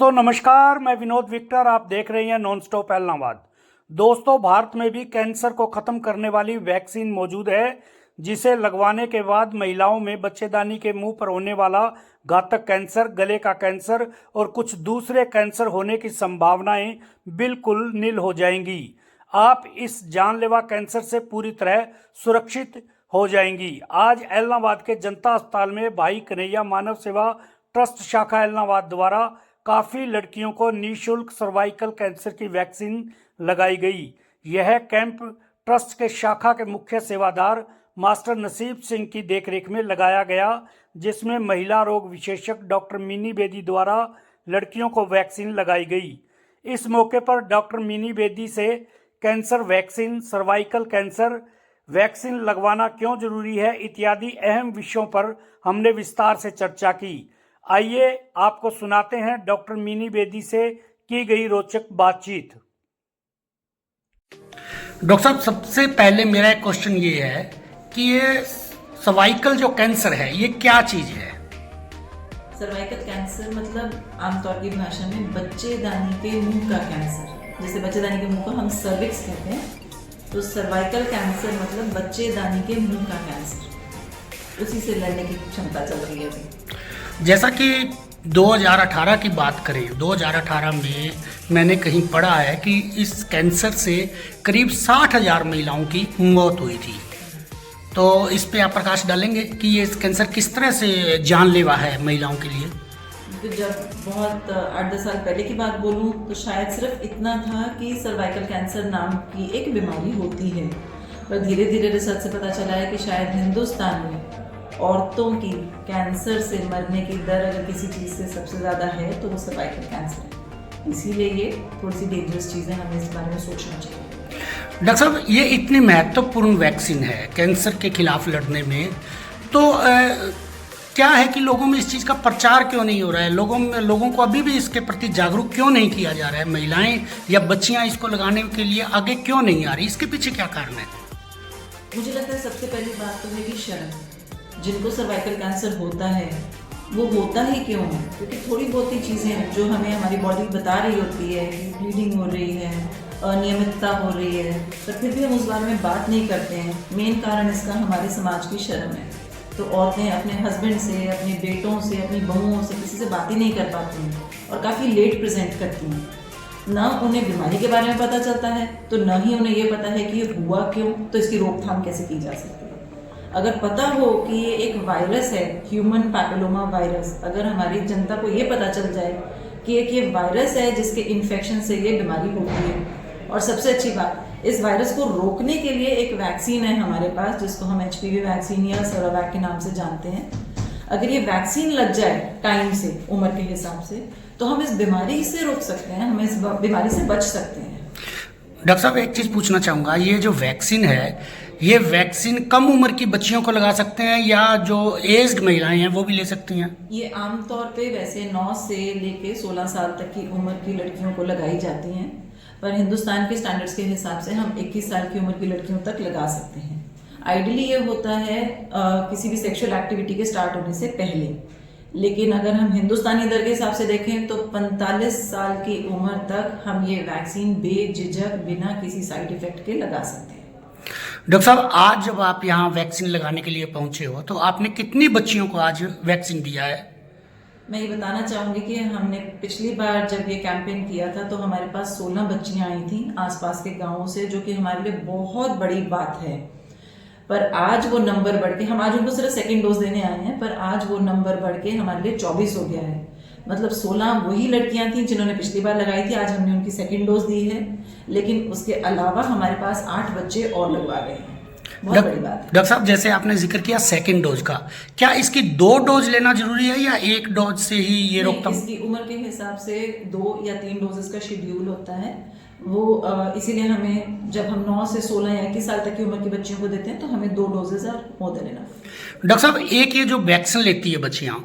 दोस्तों नमस्कार, मैं विनोद विक्टर। आप देख रहे हैं नॉन स्टॉप एलनाबाद। दोस्तों, भारत में भी कैंसर को खत्म करने वाली वैक्सीन मौजूद है, जिसे लगवाने के बाद महिलाओं में बच्चेदानी के मुंह पर होने वाला घातक कैंसर, गले का कैंसर और कुछ दूसरे कैंसर होने की संभावनाएं बिल्कुल नील हो जाएंगी। आप इस जानलेवा कैंसर से पूरी तरह सुरक्षित हो जाएंगी। आज एलनाबाद के जनता अस्पताल में भाई कन्हैया मानव सेवा ट्रस्ट शाखा एलनाबाद द्वारा काफ़ी लड़कियों को निःशुल्क सर्वाइकल कैंसर की वैक्सीन लगाई गई। यह कैंप ट्रस्ट के शाखा के मुख्य सेवादार मास्टर नसीब सिंह की देखरेख में लगाया गया, जिसमें महिला रोग विशेषज्ञ डॉक्टर मिनी बेदी द्वारा लड़कियों को वैक्सीन लगाई गई। इस मौके पर डॉक्टर मिनी बेदी से cancer vaccine, cervical cancer vaccine लगवाना क्यों जरूरी है इत्यादि अहम विषयों पर हमने विस्तार से चर्चा की। आइए आपको सुनाते हैं डॉक्टर मिनी बेदी से की गई रोचक बातचीत। डॉक्टर साहब, सबसे पहले मेरा एक क्वेश्चन ये है कि ये सर्वाइकल जो कैंसर है ये क्या चीज है? सर्वाइकल कैंसर मतलब आमतौर की भाषा में बच्चेदानी के मुंह का कैंसर। जैसे बच्चेदानी के मुंह को हम सर्विक्स कहते हैं, तो सर्वाइकल कैंसर मतलब बच्चेदानी के मुंह का कैंसर। उसी से लड़ने की क्षमता चल रही है अभी। जैसा कि 2018 की बात करें, 2018 में मैंने कहीं पढ़ा है कि इस कैंसर से करीब 60,000 महिलाओं की मौत हुई थी। तो इस पे आप प्रकाश डालेंगे कि ये कैंसर किस तरह से जानलेवा है महिलाओं के लिए? तो जब बहुत 8-10 साल पहले की बात बोलूं तो शायद सिर्फ इतना था कि सर्वाइकल कैंसर नाम की एक बीमारी होती है, पर धीरे धीरे रिसर्च से पता चला है कि शायद हिंदुस्तान में औरतों की कैंसर से मरने की दर अगर किसी चीज़ से सबसे ज़्यादा है तो वो सर्वाइकल कैंसर है। इसीलिए ये थोड़ी सी डेंजरस चीज़ है, हमें इस बारे में सोचना चाहिए। डॉक्टर साहब, ये इतनी महत्वपूर्ण वैक्सीन है कैंसर के खिलाफ लड़ने में, तो क्या है कि लोगों में इस चीज़ का प्रचार क्यों नहीं हो रहा है? लोगों को अभी भी इसके प्रति जागरूक क्यों नहीं किया जा रहा है? महिलाएं या बच्चियां इसको लगाने के लिए आगे क्यों नहीं आ रही? इसके पीछे क्या कारण है? मुझे लगता है सबसे पहली बात तो है कि शर्म। जिनको सर्वाइकल कैंसर होता है वो होता ही क्यों है? क्योंकि थोड़ी बहुत ही चीज़ें जो हमें हमारी बॉडी बता रही होती है कि ब्लीडिंग हो रही है, अनियमितता हो रही है, पर फिर भी हम उस बारे में बात नहीं करते हैं। मेन कारण इसका हमारे समाज की शर्म है। तो औरतें अपने हस्बैंड से, अपने बेटों से, अपनी बहुओं से किसी से बात ही नहीं कर पाती हैं और काफ़ी लेट प्रेजेंट करती हैं। ना उन्हें बीमारी के बारे में पता चलता है, तो ना ही उन्हें ये पता है कि ये हुआ क्यों, तो इसकी रोकथाम कैसे की जा सकती है। अगर पता हो कि ये एक वायरस है, ह्यूमन पैपिलोमा वायरस, अगर हमारी जनता को ये पता चल जाए कि एक ये वायरस है जिसके इन्फेक्शन से ये बीमारी होती है, और सबसे अच्छी बात, इस वायरस को रोकने के लिए एक वैक्सीन है हमारे पास जिसको हम HPV वैक्सीन या सेरोवैक के नाम से जानते हैं। अगर ये वैक्सीन लग जाए टाइम से, उम्र के हिसाब से, तो हम इस बीमारी से रोक सकते हैं, हम इस बीमारी से बच सकते हैं। डॉक्टर साहब, एक चीज़ पूछना चाहूँगा, ये जो वैक्सीन है ये वैक्सीन कम उम्र की बच्चियों को लगा सकते हैं या जो एज्ड महिलाएं हैं वो भी ले सकती हैं? ये आमतौर पे वैसे 9 से लेके 16 साल तक की उम्र की लड़कियों को लगाई जाती हैं, पर हिंदुस्तान के स्टैंडर्ड्स के हिसाब से हम 21 साल की उम्र की लड़कियों तक लगा सकते हैं। आइडियली ये होता है किसी भी सेक्सुअल एक्टिविटी के स्टार्ट होने से पहले, लेकिन अगर हम हिंदुस्तानी दर के हिसाब से देखें तो 45 साल की उम्र तक हम ये वैक्सीन बेझिझक बिना किसी साइड इफेक्ट के लगा सकते हैं। डॉक्टर साहब, आज जब आप यहाँ वैक्सीन लगाने के लिए पहुँचे हो तो आपने कितनी बच्चियों को आज वैक्सीन दिया है? मैं ये बताना चाहूँगी कि हमने पिछली बार जब ये कैंपेन किया था तो हमारे पास 16 बच्चियाँ आई थी आसपास के गाँवों से, जो कि हमारे लिए बहुत बड़ी बात है। पर आज वो नंबर बढ़ के, हम आज उनको सिर्फ सेकेंड डोज देने आए हैं, पर आज वो नंबर बढ़ के हमारे लिए 24 हो गया है। मतलब 16 वही लड़कियां थी जिन्होंने पिछली बार लगाई थी, आज हमने उनकी सेकेंड डोज दी है, लेकिन उसके अलावा हमारे पास 8 बच्चे और लगवा गए हैं। बहुत बड़ी बात है। डॉक्टर साहब, जैसे आपने जिक्र किया सेकेंड डोज का, क्या इसकी 2 डोज लेना जरूरी है या 1 डोज से ही ये रोकथाम? इसकी उम्र के हिसाब से 2 या 3 डोजेस का शेड्यूल होता है वो, इसीलिए हमें जब हम 9 से 16 या 21 साल तक की उम्र की बच्चियों को देते हैं तो हमें 2 doses are more than enough. Doctor साहब, एक ये जो वैक्सीन लेती है बच्चियाँ,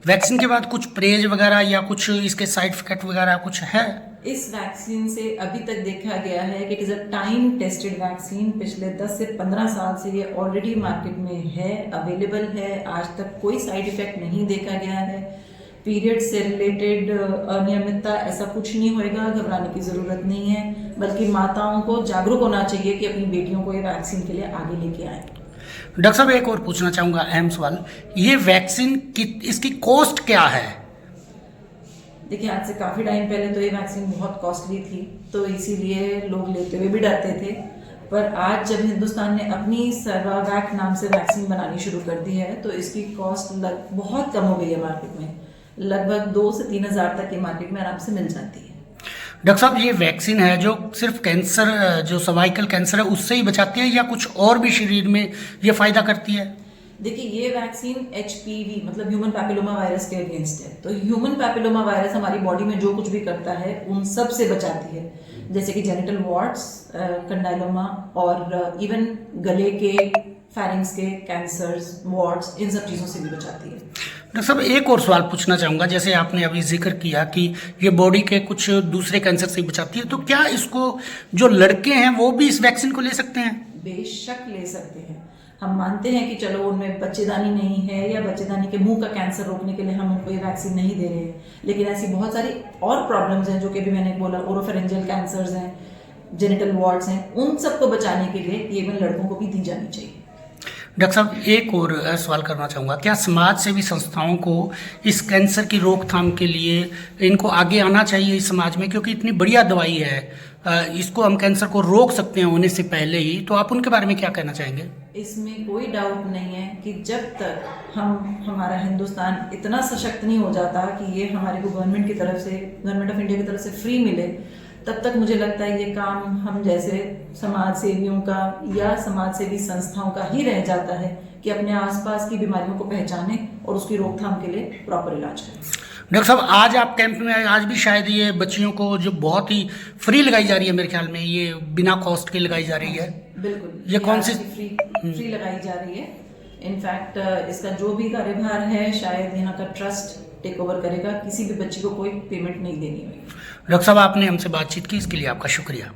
वैक्सीन के बाद कुछ परहेज वगैरह या कुछ इसके साइड इफेक्ट वगैरह कुछ है? इस वैक्सीन से अभी तक देखा गया है कि it is a time tested vaccine. पिछले 10 से 15 साल से ये ऑलरेडी मार्केट में है, अवेलेबल है। आज तक कोई साइड इफेक्ट नहीं देखा गया है। पीरियड से रिलेटेड अनियमितता ऐसा कुछ नहीं होएगा, घबराने की ज़रूरत नहीं है, बल्कि माताओं को जागरूक होना चाहिए कि अपनी बेटियों को ये वैक्सीन के लिए आगे लेके आएँ। डॉक्टर साहब एक और पूछना चाहूँगा अहम सवाल, ये वैक्सीन की इसकी कॉस्ट क्या है? देखिए, आज से काफ़ी टाइम पहले तो ये वैक्सीन बहुत कॉस्टली थी, तो इसीलिए लोग लेते हुए भी डरते थे। पर आज जब हिंदुस्तान ने अपनी सर्वावैक नाम से वैक्सीन बनानी शुरू कर दी है, तो इसकी कॉस्ट बहुत कम हो गई है मार्केट में। लगभग 2 से 3 हज़ार तक की मार्केट में आराम से मिल जाती है। डॉक्टर साहब ये वैक्सीन है जो सिर्फ कैंसर, जो सर्वाइकल कैंसर है उससे ही बचाती है या कुछ और भी शरीर में ये फायदा करती है? देखिए, ये वैक्सीन HPV मतलब ह्यूमन पैपिलोमा वायरस के अगेंस्ट है। तो ह्यूमन पैपिलोमा वायरस हमारी बॉडी में जो कुछ भी करता है उन सब से बचाती है, जैसे कि जेनिटल वॉर्ड्स, कंडाइलोमा और इवन गले के, फैरिंग्स के कैंसर्स, वॉर्ड्स, इन सब चीज़ों से भी बचाती है। डॉक्टर साहब एक और सवाल पूछना चाहूँगा, जैसे आपने अभी जिक्र किया कि ये बॉडी के कुछ दूसरे कैंसर से बचाती है, तो क्या इसको जो लड़के हैं वो भी इस वैक्सीन को ले सकते हैं? बेशक ले सकते हैं। हम मानते हैं कि चलो उनमें बच्चेदानी नहीं है या बच्चेदानी के मुंह का कैंसर रोकने के लिए हम उनको ये वैक्सीन नहीं दे रहे हैं, लेकिन ऐसी बहुत सारी और प्रॉब्लम्स हैं जो कि भी मैंने बोला, ओरोफेरेंजियल कैंसर्स हैं, जेनिटल वॉर्ड्स हैं, उन सबको बचाने के लिए ये इवन लड़कों को भी दी जानी चाहिए। डॉक्टर साहब एक और सवाल करना चाहूँगा, क्या समाज सेवी संस्थाओं को इस कैंसर की रोकथाम के लिए इनको आगे आना चाहिए इस समाज में, क्योंकि इतनी बढ़िया दवाई है, इसको हम कैंसर को रोक सकते हैं होने से पहले ही, तो आप उनके बारे में क्या कहना चाहेंगे? इसमें कोई डाउट नहीं है कि जब तक हमारा हिंदुस्तान इतना सशक्त नहीं हो जाता कि ये हमारे को गवर्नमेंट की तरफ से, गवर्नमेंट ऑफ इंडिया की तरफ से फ्री मिले, तब तक मुझे लगता है ये काम हम जैसे समाज सेवियों का या समाज सेवी संस्थाओं का ही रह जाता है कि अपने आसपास की बीमारियों को पहचाने और उसकी रोकथाम के लिए प्रॉपर इलाज करें। डॉक्टर साहब आज आप कैंप में आज भी शायद ये बच्चियों को जो बहुत ही फ्री लगाई जा रही है, मेरे ख्याल में ये बिना कॉस्ट की लगाई जा रही है। बिल्कुल, ये कौन सी फ्री लगाई जा रही है। इनफैक्ट इसका जो भी कार्यभार है शायद यहाँ का ट्रस्ट टेक ओवर करेगा, किसी भी बच्ची को कोई पेमेंट नहीं देनी होगी। डॉक्टर साहब आपने हमसे बातचीत की, इसके लिए आपका शुक्रिया।